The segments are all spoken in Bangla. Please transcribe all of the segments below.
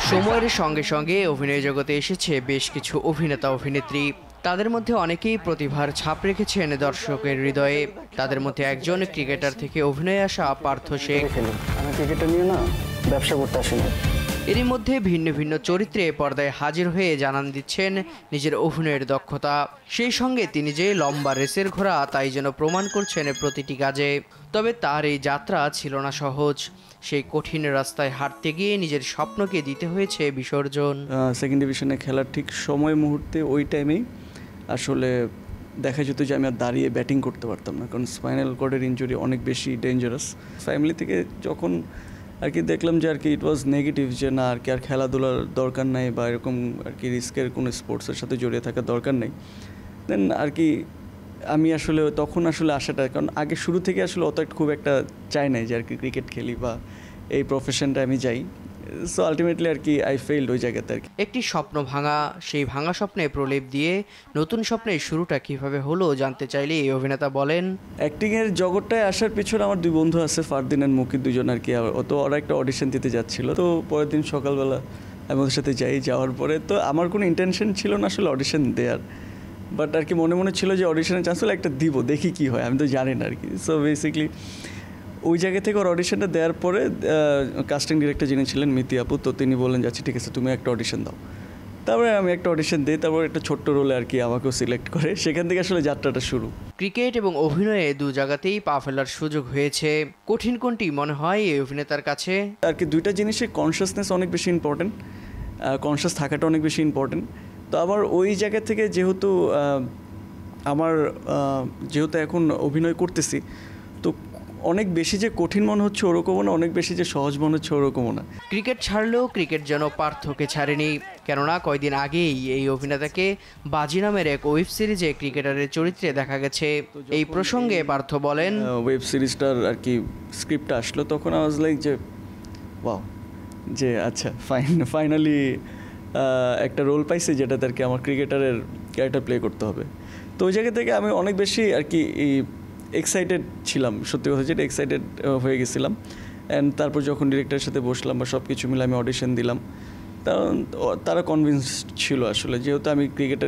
সময়ের সঙ্গে সঙ্গে অভিনয় জগতে এসেছে বেশ কিছু অভিনেতা অভিনেত্রী। তাদের মধ্যে অনেকেই প্রতিভার ছাপ রেখেছেন দর্শকের হৃদয়ে। তাদের মধ্যে একজন ক্রিকেটার থেকে অভিনয়ে আসা পার্থ শেখ। আমি ক্রিকেটটা নিয়ে না ব্যবসা করতে আসিনি। এরই মধ্যে ভিন্ন ভিন্ন চরিত্রে পর্দায় হাজির হয়ে জানান দিচ্ছেন নিজের অভিনয়ের দক্ষতা। সেই সঙ্গে তিনি যে লম্বা রেসের ঘোড়া তাই যেন প্রমাণ করছেন প্রতিটি কাজে। তবে তার এই যাত্রা ছিল না সহজ। সেই কঠিন রাস্তায় হাঁটতে গিয়ে নিজের স্বপ্নকে দিতে হয়েছে বিসর্জন। সেকেন্ড ডিভিশনে খেলার ঠিক সময় মুহূর্তে ওই টাইমেই আসলে দেখা যেত যে আমি আর দাঁড়িয়ে ব্যাটিং করতে পারতাম না, কারণ স্পাইনাল কর্ডের ইনজুরি অনেক বেশি ডেঞ্জারাস। ফ্যামিলি থেকে যখন আর কি দেখলাম যে আর কি ইট ওয়াজ নেগেটিভ, যে না আর কি আর খেলাধুলার দরকার নাই বা এরকম আর কি রিস্কের কোনো স্পোর্টসের সাথে জড়িয়ে থাকার দরকার নেই, দেন আর কি আমি আসলে তখন আসলে আশাটা, কারণ আগে শুরু থেকে আসলে অত খুব একটা চাই নাই যে আর কি ক্রিকেট খেলি বা এই প্রফেশনটা আমি যাই। সো আলটিমেটলি আর কি আই ফেইলড ওই জায়গাতে আর কি। একটি স্বপ্ন ভাঙা, সেই ভাঙা স্বপ্নে প্রলেপ দিয়ে নতুন স্বপ্নের শুরুটা কিভাবে হলো জানতে চাইলে এই অভিনেতা বলেন, অ্যাক্টিংয়ের জগৎটায় আসার পিছনে আমার দুই বন্ধু আছে, ফারদিন অ্যান্ড মুকিত, দুজন আর কি। তো ওরা একটা অডিশন দিতে যাচ্ছিলো, তো পরের দিন সকালবেলা আমি ওদের সাথে যাওয়ার পরে তো আমার কোনো ইন্টেনশন ছিল না আসলে অডিশন দেওয়ার, বাট আর কি মনে মনে ছিল যে অডিশনের চান্স হলে একটা দিব, দেখি কি হয়, আমি তো জানি না আর কি। সো বেসিকলি ওই জায়গা থেকে ওর অডিশনটা দেওয়ার পরে কাস্টিং ডিরেক্টর যিনি ছিলেন মিতি আপু, তো তিনি বললেন যাচ্ছি ঠিক আছে তুমি একটা অডিশন দাও। তারপরে আমি একটা অডিশন দিই, তারপর একটা ছোট্ট রোলে আর কি আমাকেও সিলেক্ট করে, সেখান থেকে আসলে যাত্রাটা শুরু। ক্রিকেট এবং অভিনয়ে দু জায়গাতেই পা ফেলার সুযোগ হয়েছে। কঠিন কোনটি মনে হয় এই অভিনেতার কাছে? আর কি দুইটা জিনিসের কনসিয়াসনেস অনেক বেশি ইম্পর্টেন্ট, কনসিয়াস থাকাটা অনেক বেশি ইম্পর্টেন্ট। তো আবার ওই জায়গা থেকে যেহেতু যেহেতু এখন অভিনয় করতেছি, তো অনেক বেশি যে কঠিন মনে হচ্ছে ওরকমও না, অনেক বেশি যে সহজ মনে হচ্ছে ওরকমও না। ক্রিকেট ছাড়লেও ক্রিকেট যেন পার্থকে ছাড়েনি, কেননা কয়দিন আগেই এই অভিনেতাকে বাজি নামের এক ওয়েব সিরিজে ক্রিকেটারের চরিত্রে দেখা গেছে। এই প্রসঙ্গে পার্থ বলেন, ওয়েব সিরিজটার আর কি স্ক্রিপ্টটা আসলো তখন আই ওয়াজ লাইক যে ওয়াও, যে আচ্ছা ফাইনালি একটা রোল পাইছি যেটাতে আর কি আমার ক্রিকেটারের ক্যারেক্টার প্লে করতে হবে। তো ওই জায়গা থেকে আমি অনেক বেশি আর কি এক্সাইটেড ছিলাম, সত্যি কথা যেটা এক্সাইটেড হয়ে গেছিলাম। অ্যান্ড তারপর যখন ডিরেক্টরের সাথে বসলাম বা সব কিছু মিলে আমি অডিশন দিলাম, তারা কনভিন্সড ছিল আসলে, যেহেতু আমি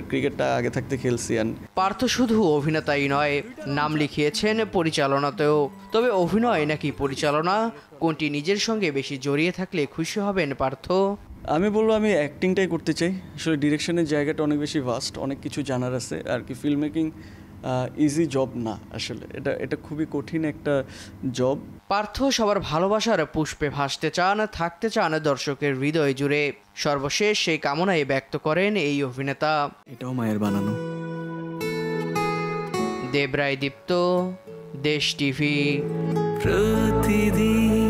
ক্রিকেটটা আগে থাকতে খেলছি। পার্থ শুধু অভিনেতাই নয়, নাম লিখিয়েছেন পরিচালনাতেও। তবে অভিনয় নাকি পরিচালনা, কোনটি নিজের সঙ্গে বেশি জড়িয়ে থাকলে খুশি হবেন পার্থ? আমি বলবো আমি অ্যাক্টিংটাই করতে চাই। আসলে ডিরেকশনের জায়গাটা অনেক বেশি ভাস্ট, অনেক কিছু জানার আছে আর কি। ফিল্ম মেকিং ইজি জব না আসলে, এটা খুবই কঠিন একটা জব। পার্থ সবার ভালোবাসার পুষ্পে ভাসতে চান, থাকতে চান দর্শকের হৃদয় জুড়ে। সর্বশেষ সেই কামনাই ব্যক্ত করেন এই অভিনেতা। এটাও মায়ের বানানো। দেবরায় দীপ্ত, দেশ টিভি। প্রতিদিন